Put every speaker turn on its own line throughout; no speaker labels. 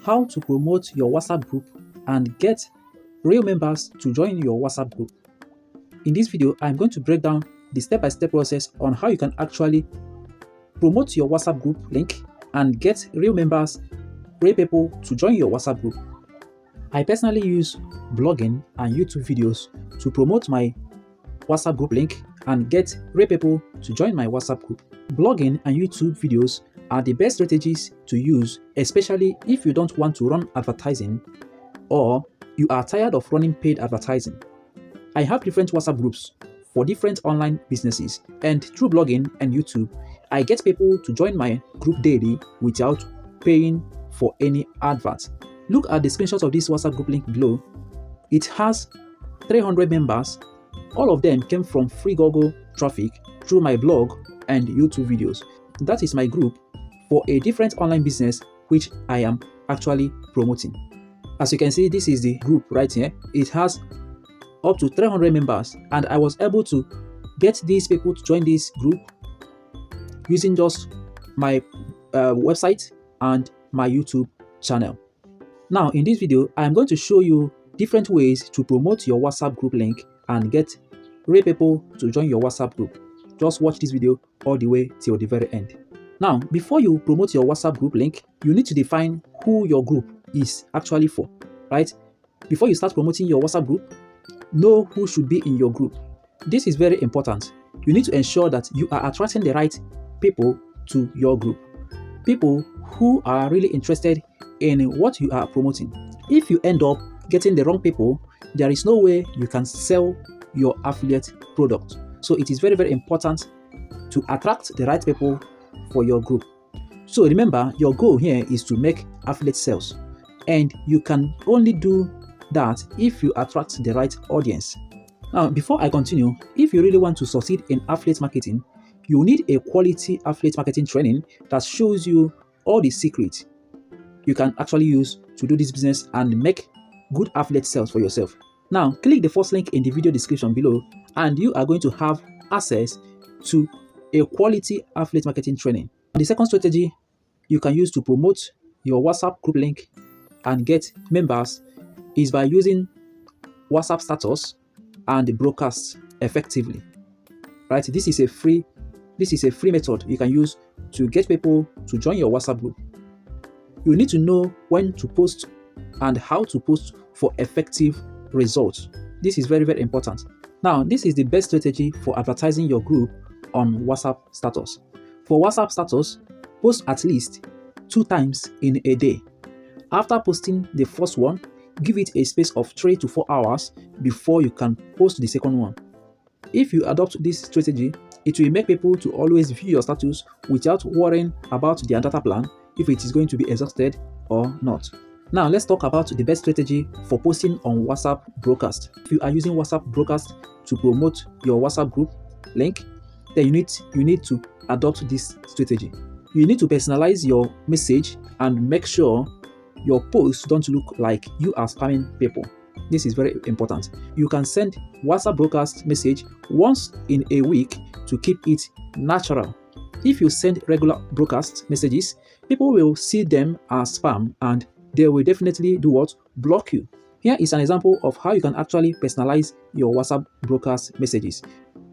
how to promote your WhatsApp group and get real members to join your WhatsApp group. In this video, I'm going to break down the step-by-step process on how you can actually promote your WhatsApp group link and get real members, real people to join your WhatsApp group. I personally use blogging and YouTube videos to promote my WhatsApp group link and get real people to join my WhatsApp group. Blogging and YouTube videos are the best strategies to use, especially if you don't want to run advertising or you are tired of running paid advertising. I have different WhatsApp groups for different online businesses, and through blogging and YouTube, I get people to join my group daily without paying for any advert. Look at the screenshots of this WhatsApp group link below. It has 300 members. All of them came from free Google traffic through my blog and YouTube videos. That is my group for a different online business which I am actually promoting. As you can see, this is the group right here. It has up to 300 members, and I was able to get these people to join this group using just my website and my YouTube channel. Now in this video, I'm going to show you different ways to promote your WhatsApp group link and get real people to join your WhatsApp group. Just watch this video all the way till the very end. Now, before you promote your WhatsApp group link, you need to define who your group is actually for, right? Before you start promoting your WhatsApp group, know who should be in your group. This is very important. You need to ensure that you are attracting the right people to your group. People who are really interested in what you are promoting. If you end up getting the wrong people, there is no way you can sell your affiliate product. So it is very, very important to attract the right people for your group. So remember, your goal here is to make affiliate sales, and you can only do that if you attract the right audience. Now, before I continue, if you really want to succeed in affiliate marketing, you need a quality affiliate marketing training that shows you all the secrets you can actually use to do this business and make good affiliate sales for yourself. Now, click the first link in the video description below, and you are going to have access to a quality affiliate marketing training. The second strategy you can use to promote your WhatsApp group link and get members is by using WhatsApp status and broadcast effectively. Right? This is a free method you can use to get people to join your WhatsApp group. You need to know when to post and how to post for effective results. This is very, very important. Now, this is the best strategy for advertising your group on WhatsApp status. For WhatsApp status, post at least 2 times in a day. After posting the first one, give it a space of 3 to 4 hours before you can post the second one. If you adopt this strategy, it will make people to always view your status without worrying about their data plan, if it is going to be exhausted or not. Now let's talk about the best strategy for posting on WhatsApp broadcast. If you are using WhatsApp broadcast to promote your WhatsApp group link, then you need to adopt this strategy. You need to personalize your message and make sure your posts don't look like you are spamming people. This is very important. You can send WhatsApp broadcast message once in a week to keep it natural. If you send regular broadcast messages, people will see them as spam and they will definitely do what? Block you. Here is an example of how you can actually personalize your WhatsApp broadcast messages.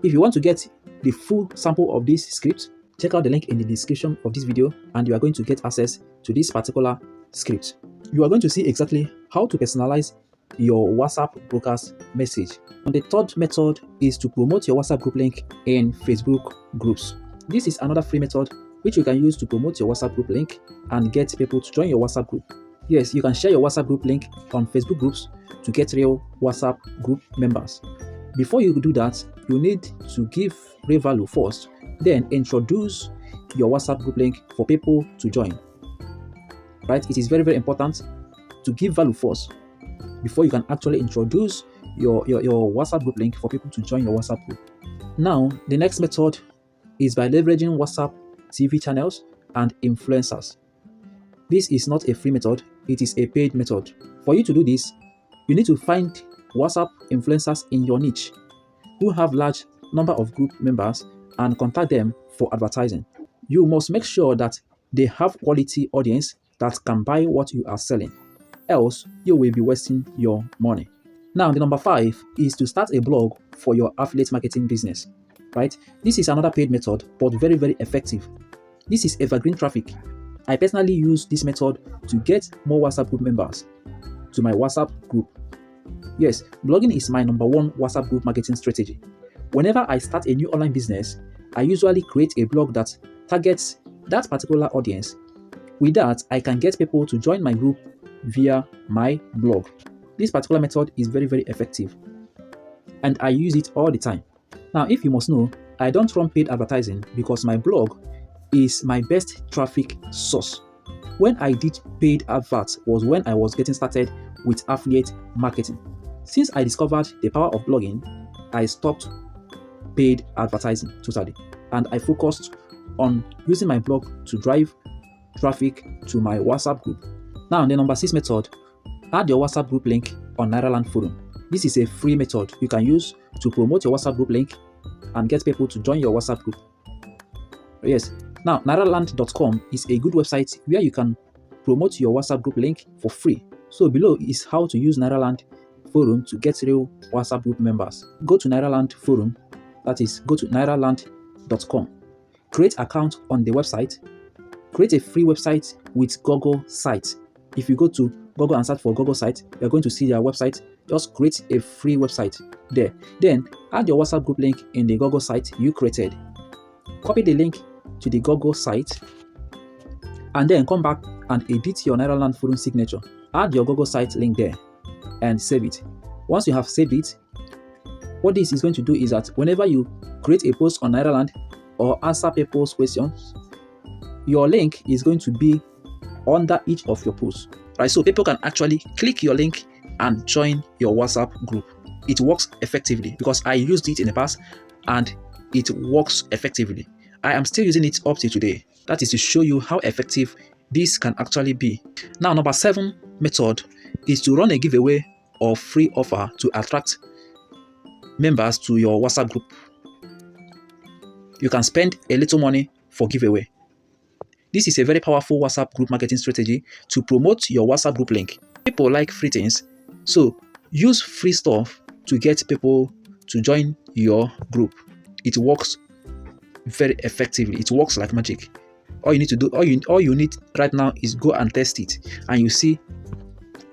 If you want to get the full sample of this script, check out the link in the description of this video and you are going to get access to this particular script. You are going to see exactly how to personalize your WhatsApp broadcast message. And the third method is to promote your WhatsApp group link in Facebook groups. This is another free method which you can use to promote your WhatsApp group link and get people to join your WhatsApp group. Yes, you can share your WhatsApp group link on Facebook groups to get real WhatsApp group members. Before you do that, you need to give real value first, then introduce your WhatsApp group link for people to join. Right? It is very, very important to give value first before you can actually introduce your WhatsApp group link for people to join your WhatsApp group. Now, the next method is by leveraging WhatsApp TV channels and influencers. This is not a free method, it is a paid method. For you to do this, you need to find WhatsApp influencers in your niche who have large number of group members and contact them for advertising. You must make sure that they have quality audience that can buy what you are selling. Else, you will be wasting your money. Now, the number 5 is to start a blog for your affiliate marketing business, right? This is another paid method, but very, very effective. This is evergreen traffic. I personally use this method to get more WhatsApp group members to my WhatsApp group. Yes, blogging is my number 1 WhatsApp group marketing strategy. Whenever I start a new online business, I usually create a blog that targets that particular audience. With that, I can get people to join my group via my blog. This particular method is very, very effective, and I use it all the time. Now, if you must know, I don't run paid advertising because my blog is my best traffic source. When I did paid adverts was when I was getting started with affiliate marketing. Since I discovered the power of blogging, I stopped paid advertising totally, and I focused on using my blog to drive traffic to my WhatsApp group. Now, the number 6 method, add your WhatsApp group link on Nairaland forum. This is a free method you can use to promote your WhatsApp group link and get people to join your WhatsApp group. Yes, now Nairaland.com is a good website where you can promote your WhatsApp group link for free. So below is how to use Nairaland forum to get real WhatsApp group members. Go to Nairaland forum, that is, go to Nairaland.com. Create account on the website. Create a free website with Google site. If you go to Google and search for Google site, you're going to see their website. Just create a free website there. Then add your WhatsApp group link in the Google site you created. Copy the link to the Google site and then come back and edit your Nairaland forum signature. Add your Google site link there and save it. Once you have saved it, what this is going to do is that whenever you create a post on Nairaland or answer people's questions, your link is going to be under each of your posts, right? So people can actually click your link and join your WhatsApp group. It works effectively because I used it in the past and it works effectively. I am still using it up to today. That is to show you how effective this can actually be. Now, number 7 method is to run a giveaway or free offer to attract members to your WhatsApp group. You can spend a little money for giveaway. This is a very powerful WhatsApp group marketing strategy to promote your WhatsApp group link. People like free things, so use free stuff to get people to join your group. It works very effectively. It works like magic. All you need to do, all you need right now is go and test it, and you see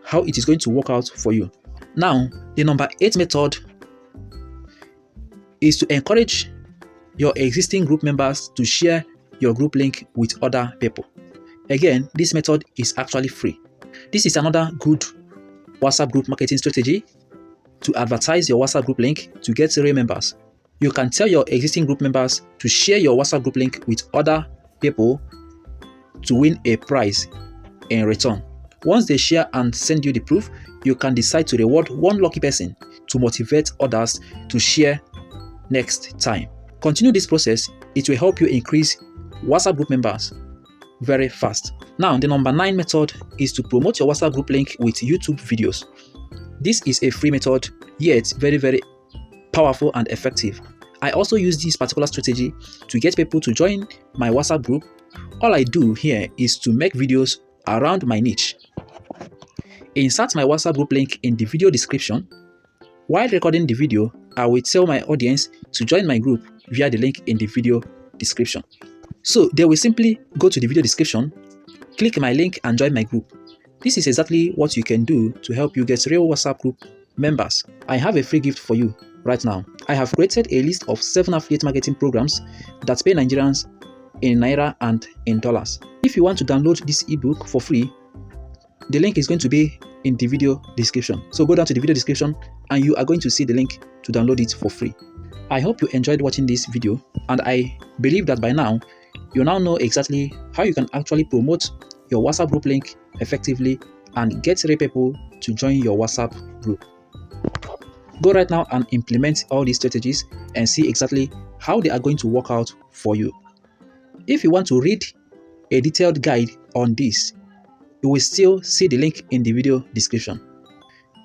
how it is going to work out for you. Now, the number 8 method is to encourage your existing group members to share your group link with other people. Again, this method is actually free. This is another good WhatsApp group marketing strategy to advertise your WhatsApp group link to get real members. You can tell your existing group members to share your WhatsApp group link with other people to win a prize in return. Once they share and send you the proof, you can decide to reward one lucky person to motivate others to share next time. Continue this process. It will help you increase WhatsApp group members very fast. Now, the number 9 method is to promote your WhatsApp group link with YouTube videos. This is a free method, yet very, very powerful and effective. I also use this particular strategy to get people to join my WhatsApp group. All I do here is to make videos around my niche. Insert my WhatsApp group link in the video description. While recording the video, I will tell my audience to join my group via the link in the video description. So they will simply go to the video description, click my link and join my group. This is exactly what you can do to help you get real WhatsApp group members. I have a free gift for you right now. I have created a list of 7 affiliate marketing programs that pay Nigerians in Naira and in dollars. If you want to download this ebook for free, the link is going to be in the video description. So go down to the video description and you are going to see the link to download it for free. I hope you enjoyed watching this video, and I believe that by now, you now know exactly how you can actually promote your WhatsApp group link effectively and get real people to join your WhatsApp group. Go right now and implement all these strategies and see exactly how they are going to work out for you. If you want to read a detailed guide on this, you will still see the link in the video description.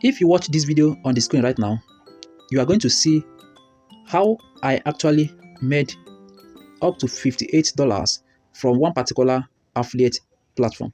If you watch this video on the screen right now, you are going to see how I actually made up to $58 from one particular affiliate platform.